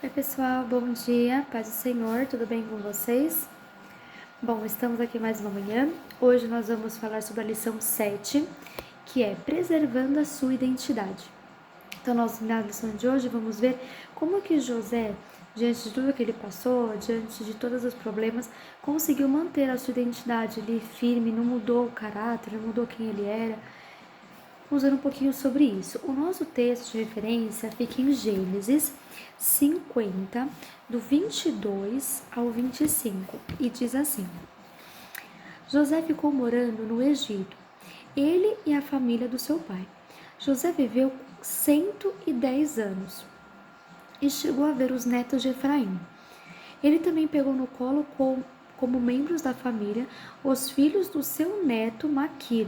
Oi pessoal, bom dia, paz do Senhor, tudo bem com vocês? Bom, estamos aqui mais uma manhã. Hoje nós vamos falar sobre a lição 7, que é preservando a sua identidade. Então, na lição de hoje vamos ver como que José, diante de tudo que ele passou, diante de todos os problemas, conseguiu manter a sua identidade ali firme, não mudou o caráter, não mudou quem ele era. Usando um pouquinho sobre isso. O nosso texto de referência fica em Gênesis 50, do 22 ao 25, e diz assim: José ficou morando no Egito, ele e a família do seu pai. José viveu 110 anos e chegou a ver os netos de Efraim. Ele também pegou no colo como membros da família os filhos do seu neto Maquir,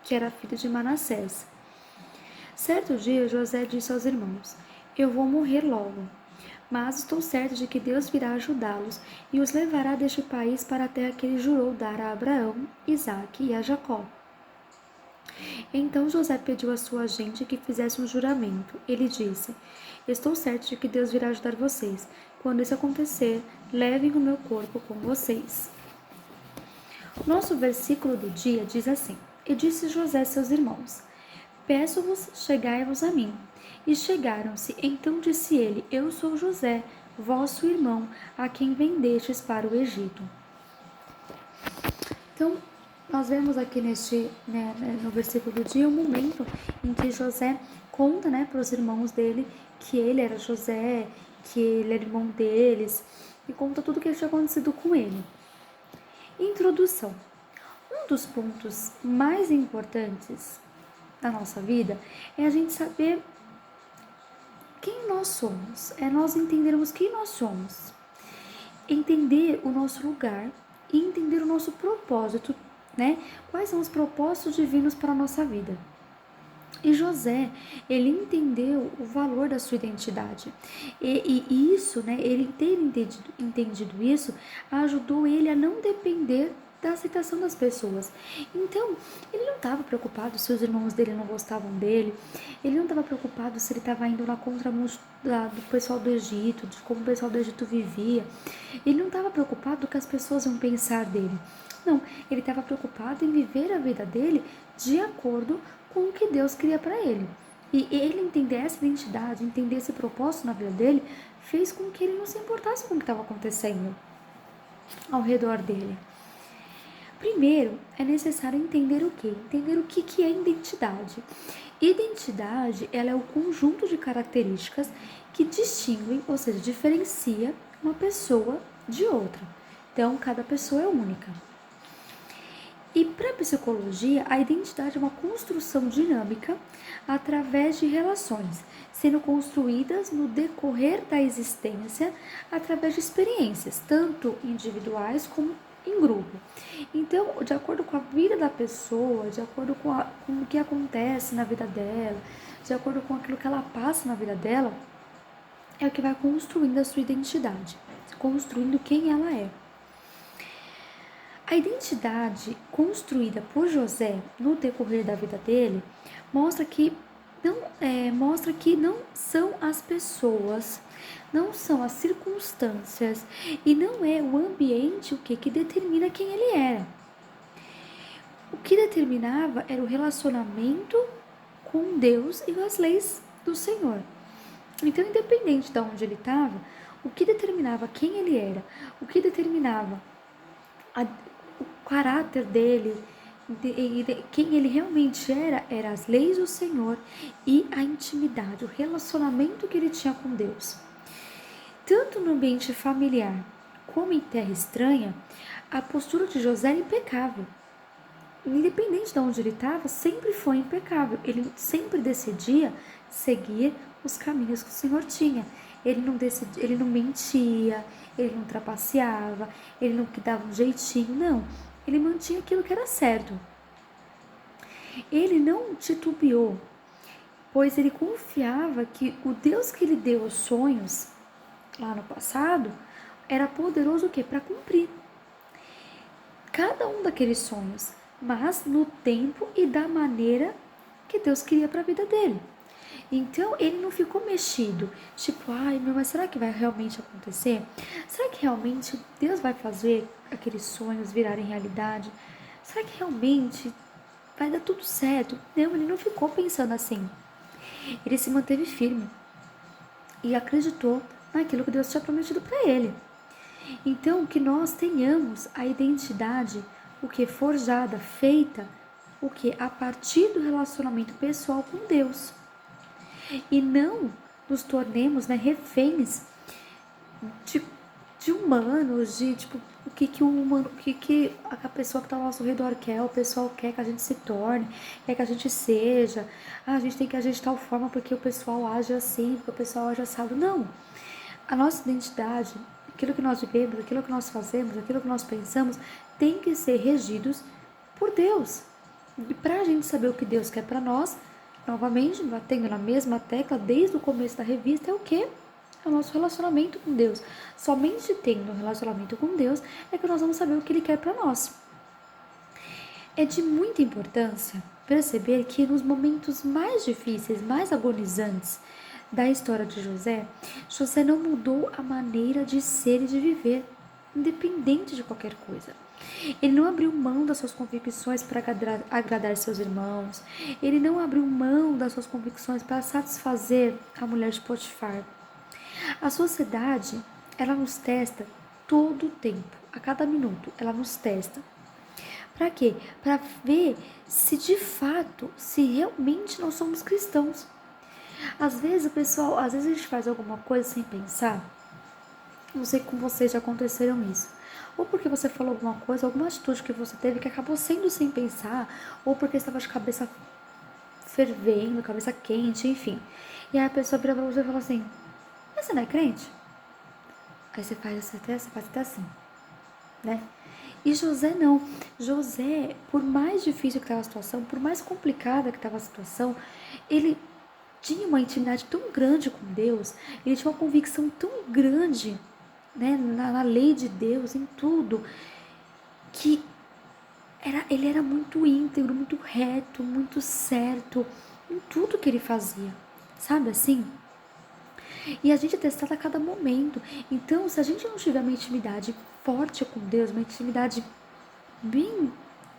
que era filho de Manassés. Certo dia, José disse aos irmãos: Eu vou morrer logo, mas estou certo de que Deus virá ajudá-los e os levará deste país para a terra que ele jurou dar a Abraão, Isaque e a Jacó. Então José pediu à sua gente que fizesse um juramento. Ele disse: Estou certo de que Deus virá ajudar vocês. Quando isso acontecer, levem o meu corpo com vocês. Nosso versículo do dia diz assim: E disse José a seus irmãos: Peço-vos, chegai-vos a mim. E chegaram-se. Então disse ele: Eu sou José, vosso irmão, a quem vendestes para o Egito. Então, nós vemos aqui no versículo do dia, o momento em que José conta, para os irmãos dele que ele era José, que ele era irmão deles, e conta tudo o que tinha acontecido com ele. Introdução. Um dos pontos mais importantes da nossa vida é a gente saber quem nós somos, é nós entendermos quem nós somos, entender o nosso lugar e entender o nosso propósito, Quais são os propósitos divinos para a nossa vida. E José, ele entendeu o valor da sua identidade. E isso, ele ter entendido isso, ajudou ele a não depender da aceitação das pessoas. Então, ele não estava preocupado se os irmãos dele não gostavam dele, ele não estava preocupado se ele estava indo na contramão do pessoal do Egito, de como o pessoal do Egito vivia. Ele não estava preocupado do que as pessoas iam pensar dele. Não, ele estava preocupado em viver a vida dele de acordo com o que Deus queria para ele. E ele entender essa identidade, entender esse propósito na vida dele, fez com que ele não se importasse com o que estava acontecendo ao redor dele. Primeiro, é necessário entender o quê? Entender o que é identidade. Identidade, ela é o conjunto de características que distinguem, ou seja, diferencia uma pessoa de outra. Então, cada pessoa é única. E para a psicologia, a identidade é uma construção dinâmica através de relações, sendo construídas no decorrer da existência através de experiências, tanto individuais como em grupo. Então, de acordo com a vida da pessoa, de acordo com o que acontece na vida dela, de acordo com aquilo que ela passa na vida dela, é o que vai construindo a sua identidade, construindo quem ela é. A identidade construída por José no decorrer da vida dele mostra que não são as pessoas, não são as circunstâncias e não é o ambiente que determina quem ele era. O que determinava era o relacionamento com Deus e as leis do Senhor. Então, independente de onde ele estava, o que determinava quem ele era, o que determinava o caráter dele, quem ele realmente era as leis do Senhor e a intimidade, o relacionamento que ele tinha com Deus. Tanto no ambiente familiar como em terra estranha, a postura de José era impecável. Independente de onde ele estava, sempre foi impecável. Ele sempre decidia seguir os caminhos que o Senhor tinha. Ele não mentia, ele não trapaceava, ele não dava um jeitinho, não. Ele mantinha aquilo que era certo. Ele não titubeou, pois ele confiava que o Deus que lhe deu os sonhos lá no passado era poderoso o quê? Para cumprir cada um daqueles sonhos, mas no tempo e da maneira que Deus queria para a vida dele. Então, ele não ficou mexido, tipo, ai, meu, mas será que vai realmente acontecer? Será que realmente Deus vai fazer aqueles sonhos virarem realidade? Será que realmente vai dar tudo certo? Não, ele não ficou pensando assim. Ele se manteve firme e acreditou naquilo que Deus tinha prometido para ele. Então, que nós tenhamos a identidade, o que forjada, feita, o que a partir do relacionamento pessoal com Deus. E não nos tornemos, né, reféns de, de humanos, de tipo, o que o humano, o que a pessoa que está ao nosso redor quer, o pessoal quer que a gente se torne, quer que a gente seja. Ah, a gente tem que agir de tal forma porque o pessoal age assim, porque o pessoal age assado. Não. A nossa identidade, aquilo que nós vivemos, aquilo que nós fazemos, aquilo que nós pensamos, tem que ser regidos por Deus. E para a gente saber o que Deus quer para nós, novamente, batendo na mesma tecla desde o começo da revista, é o que? É o nosso relacionamento com Deus. Somente tendo um relacionamento com Deus é que nós vamos saber o que Ele quer para nós. É de muita importância perceber que nos momentos mais difíceis, mais agonizantes da história de José, José não mudou a maneira de ser e de viver, independente de qualquer coisa. Ele não abriu mão das suas convicções para agradar seus irmãos. Ele não abriu mão das suas convicções para satisfazer a mulher de Potifar. A sociedade, ela nos testa todo o tempo, a cada minuto, ela nos testa. Para quê? Para ver se de fato, se realmente nós somos cristãos. Às vezes às vezes a gente faz alguma coisa sem pensar. Não sei com vocês já aconteceram isso. Ou porque você falou alguma coisa, alguma atitude que você teve que acabou sendo sem pensar, ou porque estava de cabeça fervendo, cabeça quente, enfim. E aí a pessoa vira pra você e fala assim: mas você não é crente? Aí você faz até assim, né? E José não. José, por mais difícil que estava a situação, por mais complicada que estava a situação, ele tinha uma intimidade tão grande com Deus, ele tinha uma convicção tão grande, né, na lei de Deus, em tudo, que ele era muito íntegro, muito reto, muito certo em tudo que ele fazia, sabe assim? E a gente é testado a cada momento. Então, se a gente não tiver uma intimidade forte com Deus, uma intimidade bem,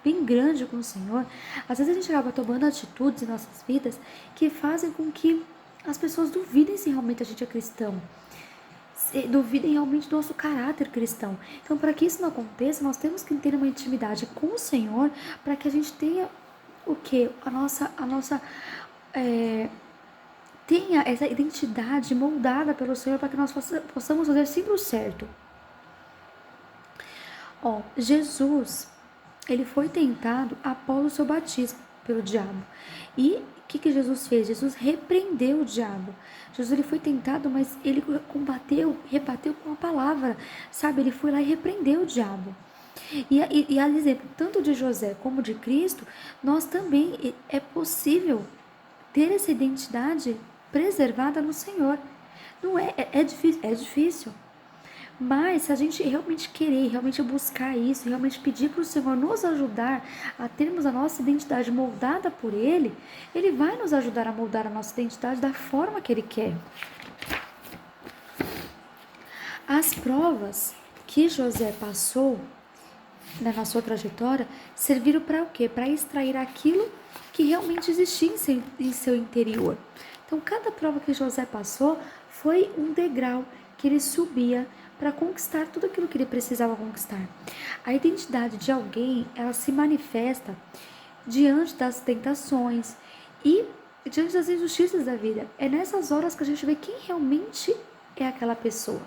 bem grande com o Senhor, às vezes a gente acaba tomando atitudes em nossas vidas que fazem com que as pessoas duvidem se realmente a gente é cristão, se duvidem realmente do nosso caráter cristão. Então, para que isso não aconteça, nós temos que ter uma intimidade com o Senhor para que a gente tenha o que? Tenha essa identidade moldada pelo Senhor para que nós possamos fazer sempre o certo. Ó, Jesus, ele foi tentado após o seu batismo pelo diabo. E o que Jesus fez? Jesus repreendeu o diabo. Jesus, ele foi tentado, mas ele rebateu com a palavra, sabe? Ele foi lá e repreendeu o diabo. E a exemplo, tanto de José como de Cristo, nós também é possível ter essa identidade preservada no Senhor. Não é difícil, é difícil. Mas se a gente realmente querer, realmente buscar isso, realmente pedir para o Senhor nos ajudar a termos a nossa identidade moldada por Ele, Ele vai nos ajudar a moldar a nossa identidade da forma que Ele quer. As provas que José passou, né, na sua trajetória, serviram para o quê? Para extrair aquilo que realmente existia em seu interior. Então, cada prova que José passou foi um degrau que ele subia para conquistar tudo aquilo que ele precisava conquistar. A identidade de alguém, ela se manifesta diante das tentações e diante das injustiças da vida. É nessas horas que a gente vê quem realmente é aquela pessoa.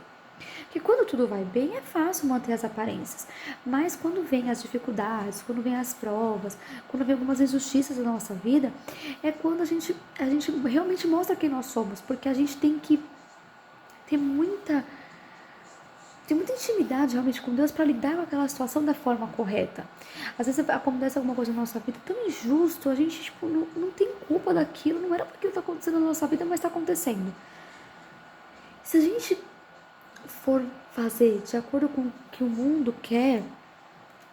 Porque quando tudo vai bem, é fácil manter as aparências. Mas quando vem as dificuldades, quando vem as provas, quando vem algumas injustiças na nossa vida, é quando a gente realmente mostra quem nós somos. Porque a gente tem que ter muita intimidade realmente com Deus para lidar com aquela situação da forma correta. Às vezes acontece alguma coisa na nossa vida tão injusto, a gente não tem culpa daquilo, não era porque está acontecendo na nossa vida, mas está acontecendo. Se a gente for fazer de acordo com o que o mundo quer,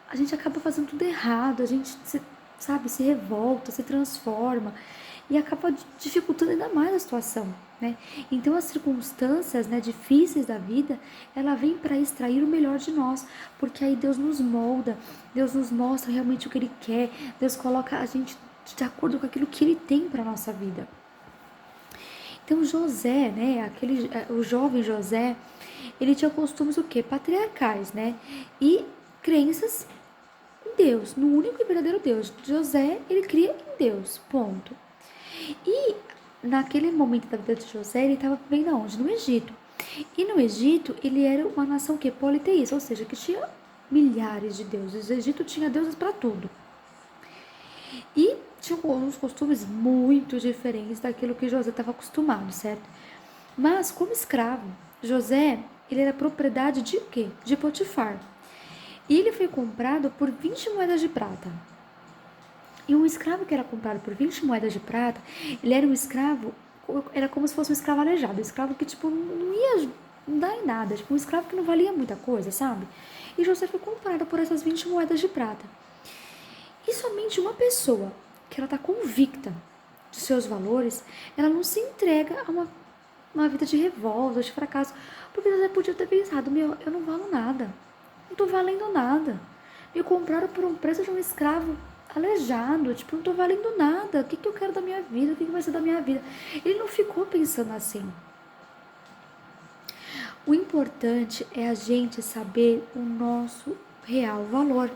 a gente acaba fazendo tudo errado, a gente se revolta, se transforma. e acaba dificultando ainda mais a situação, né? Então as circunstâncias, né, difíceis da vida, ela vem para extrair o melhor de nós, porque aí Deus nos molda, Deus nos mostra realmente o que Ele quer, Deus coloca a gente de acordo com aquilo que Ele tem para nossa vida. Então José, né, o jovem José, ele tinha costumes o quê? Patriarcais, né? E crenças em Deus, no único e verdadeiro Deus. José, ele cria em Deus, ponto. E naquele momento da vida de José, ele estava vivendo aonde? No Egito. E no Egito, ele era uma nação que politeísta, ou seja, que tinha milhares de deuses. O Egito tinha deuses para tudo. E tinha uns costumes muito diferentes daquilo que José estava acostumado, certo? Mas, como escravo, José, ele era propriedade de quê? De Potifar. E ele foi comprado por 20 moedas de prata. E um escravo que era comprado por 20 moedas de prata, ele era um escravo, era como se fosse um escravo aleijado. Um escravo que, tipo, não ia dar em nada. Tipo, um escravo que não valia muita coisa, sabe? E José foi comprado por essas 20 moedas de prata. E somente uma pessoa que ela está convicta de seus valores, ela não se entrega a uma vida de revolta, de fracasso. Porque José podia ter pensado, eu não valo nada. Não tô valendo nada. Me compraram por um preço de um escravo aleijado. Tipo, não tô valendo nada. O que eu quero da minha vida? O que vai ser da minha vida? Ele não ficou pensando assim. O importante é a gente saber o nosso real valor.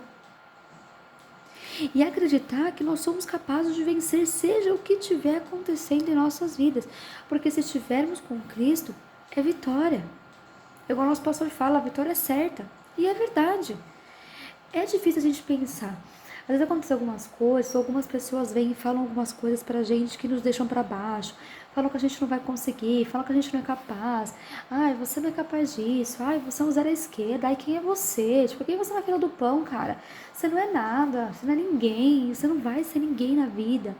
E acreditar que nós somos capazes de vencer, seja o que estiver acontecendo em nossas vidas. Porque se estivermos com Cristo, é vitória. Igual o nosso pastor fala, a vitória é certa. E é verdade. É difícil a gente pensar. Às vezes acontecem algumas coisas, algumas pessoas vêm e falam algumas coisas pra gente que nos deixam pra baixo. Falam que a gente não vai conseguir, falam que a gente não é capaz. Ai, você não é capaz disso. Ai, você é um zero à esquerda. Ai, quem é você? Tipo, quem é você na fila do pão, cara? Você não é nada, você não é ninguém, você não vai ser ninguém na vida.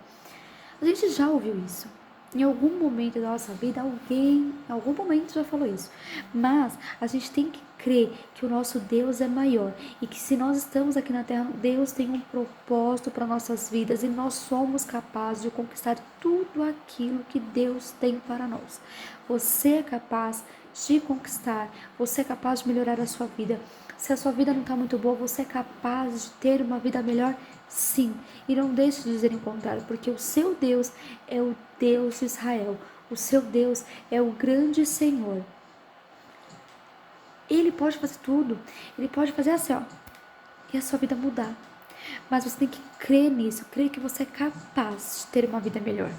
A gente já ouviu isso. Em algum momento da nossa vida, alguém, em algum momento já falou isso. Mas a gente tem que crer que o nosso Deus é maior e que se nós estamos aqui na Terra, Deus tem um propósito para nossas vidas e nós somos capazes de conquistar tudo aquilo que Deus tem para nós. Você é capaz de conquistar, você é capaz de melhorar a sua vida. Se a sua vida não está muito boa, você é capaz de ter uma vida melhor? Sim. E não deixe de dizer em contrário, porque o seu Deus é o Deus de Israel. O seu Deus é o grande Senhor. Ele pode fazer tudo. Ele pode fazer assim, ó, e a sua vida mudar. Mas você tem que crer nisso, crer que você é capaz de ter uma vida melhor.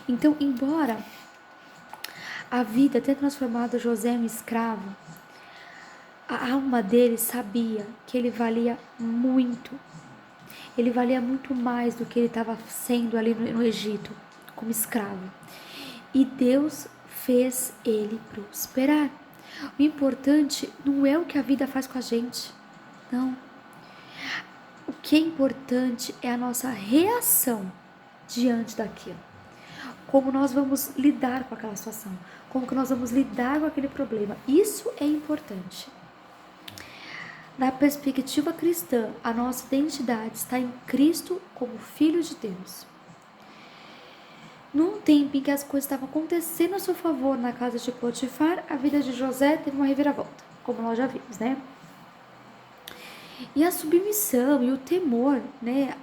Então, embora a vida tenha transformado José em um escravo, a alma dele sabia que ele valia muito. Ele valia muito mais do que ele estava sendo ali no Egito, como escravo. E Deus fez ele prosperar. O importante não é o que a vida faz com a gente, não. O que é importante é a nossa reação diante daquilo. Como nós vamos lidar com aquela situação, como que nós vamos lidar com aquele problema. Isso é importante. Na perspectiva cristã, a nossa identidade está em Cristo como Filho de Deus. Num tempo em que as coisas estavam acontecendo a seu favor na casa de Potifar, a vida de José teve uma reviravolta, como nós já vimos, né? E a submissão e o temor, né,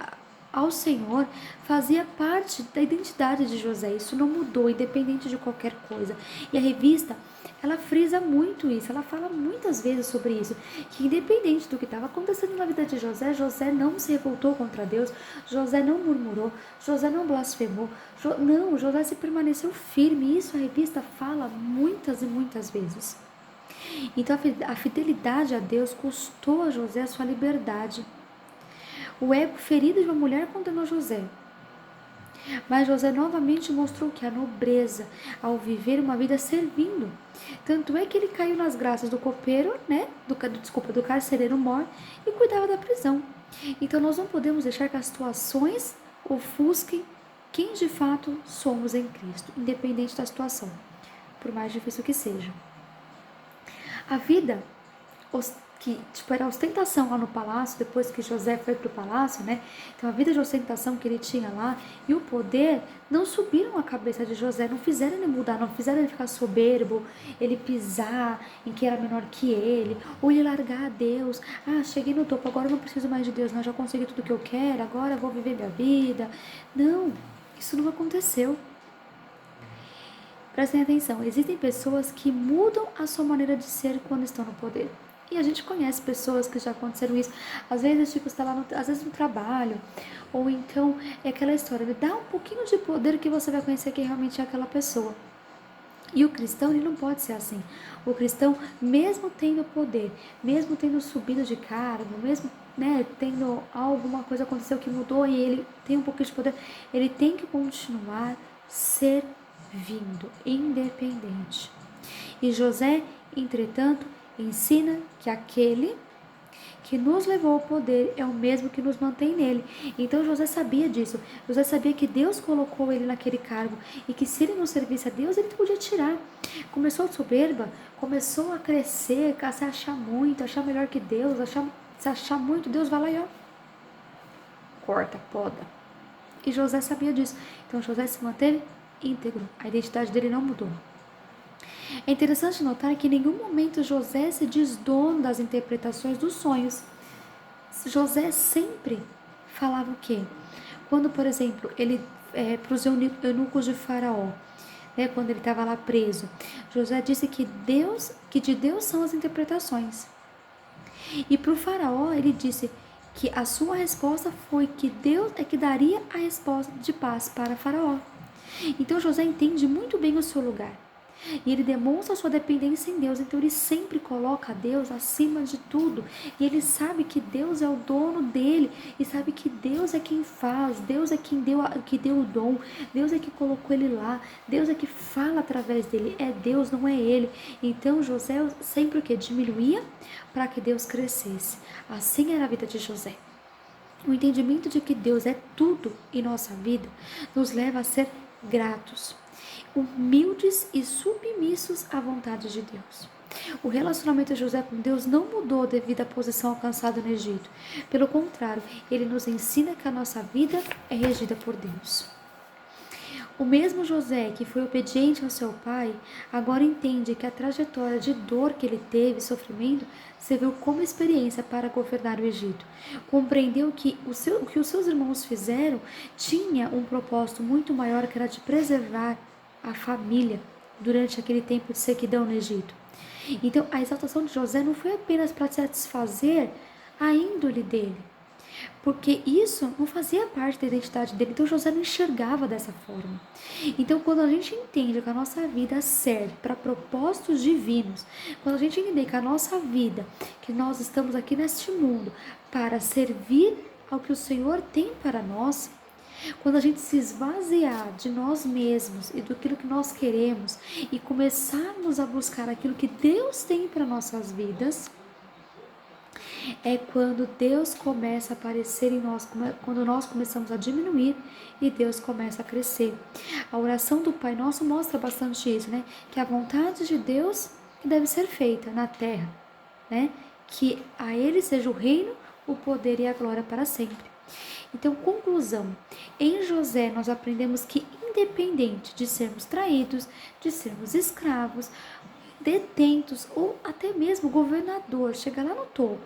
ao Senhor fazia parte da identidade de José. Isso não mudou, independente de qualquer coisa. E a revista, ela frisa muito isso, ela fala muitas vezes sobre isso, que independente do que estava acontecendo na vida de José, José não se revoltou contra Deus, José não murmurou, José não blasfemou, não, José se permaneceu firme. Isso a revista fala muitas e muitas vezes. Então a fidelidade a Deus custou a José a sua liberdade. O ego ferido de uma mulher condenou José. Mas José novamente mostrou que a nobreza ao viver uma vida servindo. Tanto é que ele caiu nas graças do copeiro, né? Do carcereiro mor e cuidava da prisão. Então nós não podemos deixar que as situações ofusquem quem de fato somos em Cristo, independente da situação, por mais difícil que seja. A vida que tipo, era ostentação lá no palácio, depois que José foi para o palácio, né? Então a vida de ostentação que ele tinha lá e o poder não subiram a cabeça de José, não fizeram ele mudar, não fizeram ele ficar soberbo, ele pisar em que era menor que ele, ou ele largar a Deus. Ah, cheguei no topo, agora eu não preciso mais de Deus, não, já consegui tudo que eu quero, agora eu vou viver minha vida. Não, isso não aconteceu. Prestem atenção, existem pessoas que mudam a sua maneira de ser quando estão no poder. E a gente conhece pessoas que já aconteceram isso. Às vezes, tipo, está lá às vezes no trabalho. Ou então, é aquela história, me dá um pouquinho de poder que você vai conhecer quem realmente é aquela pessoa. E o cristão, ele não pode ser assim. O cristão, mesmo tendo poder, mesmo tendo subido de cargo, mesmo, né, tendo alguma coisa aconteceu que mudou e ele tem um pouquinho de poder, ele tem que continuar servindo, independente. E José, entretanto, ensina que aquele que nos levou ao poder é o mesmo que nos mantém nele. Então José sabia disso. José sabia que Deus colocou ele naquele cargo e que se ele não servisse a Deus, ele podia tirar. Começou soberba, começou a crescer, a se achar muito, achar melhor que Deus, se achar muito, Deus vai lá e ó, corta, poda. E José sabia disso. Então José se manteve íntegro. A identidade dele não mudou. É interessante notar que em nenhum momento José se diz dono das interpretações dos sonhos. José sempre falava o quê? Quando, por exemplo, ele para os eunucos de Faraó, né, quando ele estava lá preso, José disse que de Deus são as interpretações. E para o Faraó, ele disse que a sua resposta foi que Deus é que daria a resposta de paz para Faraó. Então José entende muito bem o seu lugar. E ele demonstra sua dependência em Deus. Então ele sempre coloca Deus acima de tudo. E ele sabe que Deus é o dono dele. E sabe que Deus é quem faz. Deus é quem que deu o dom. Deus é que colocou ele lá. Deus é que fala através dele. É Deus, não é ele. Então José sempre o que? Diminuía para que Deus crescesse. Assim era a vida de José. O entendimento de que Deus é tudo em nossa vida nos leva a ser gratos, humildes e submissos à vontade de Deus. O relacionamento de José com Deus não mudou devido à posição alcançada no Egito. Pelo contrário, ele nos ensina que a nossa vida é regida por Deus. O mesmo José que foi obediente ao seu pai, agora entende que a trajetória de dor que ele teve, sofrimento, serviu como experiência para governar o Egito. Compreendeu que o que os seus irmãos fizeram tinha um propósito muito maior, que era de preservar a família durante aquele tempo de sequidão no Egito. Então, a exaltação de José não foi apenas para satisfazer a índole dele, porque isso não fazia parte da identidade dele, então José não enxergava dessa forma. Então, quando a gente entende que a nossa vida serve para propósitos divinos, quando a gente entender que a nossa vida, que nós estamos aqui neste mundo para servir ao que o Senhor tem para nós, quando a gente se esvaziar de nós mesmos e do que nós queremos e começarmos a buscar aquilo que Deus tem para nossas vidas, é quando Deus começa a aparecer em nós, quando nós começamos a diminuir e Deus começa a crescer. A oração do Pai Nosso mostra bastante isso, né? Que a vontade de Deus deve ser feita na terra, né? Que a Ele seja o reino, o poder e a glória para sempre. Então, conclusão. Em José nós aprendemos que independente de sermos traídos, de sermos escravos, detentos ou até mesmo governador, chegar lá no topo,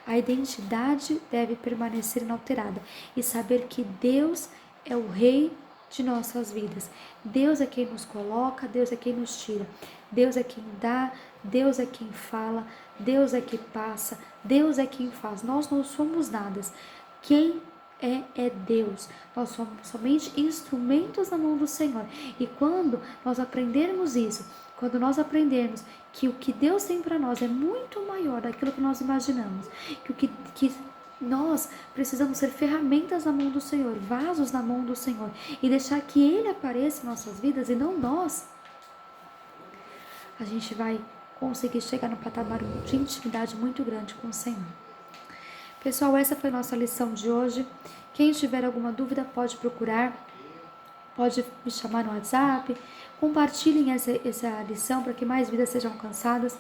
a identidade deve permanecer inalterada e saber que Deus é o rei de nossas vidas. Deus é quem nos coloca, Deus é quem nos tira. Deus é quem dá, Deus é quem fala, Deus é quem passa, Deus é quem faz. Nós não somos nada. Quem é Deus. Nós somos somente instrumentos na mão do Senhor. E quando nós aprendermos isso, quando nós aprendermos que o que Deus tem para nós é muito maior daquilo que nós imaginamos, que nós precisamos ser ferramentas na mão do Senhor, vasos na mão do Senhor, e deixar que Ele apareça em nossas vidas e não nós, a gente vai conseguir chegar no patamar de intimidade muito grande com o Senhor. Pessoal, essa foi a nossa lição de hoje. Quem tiver alguma dúvida pode procurar, pode me chamar no WhatsApp. Compartilhem essa lição para que mais vidas sejam alcançadas.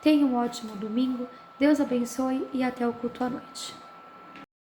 Tenham um ótimo domingo. Deus abençoe e até o culto à noite.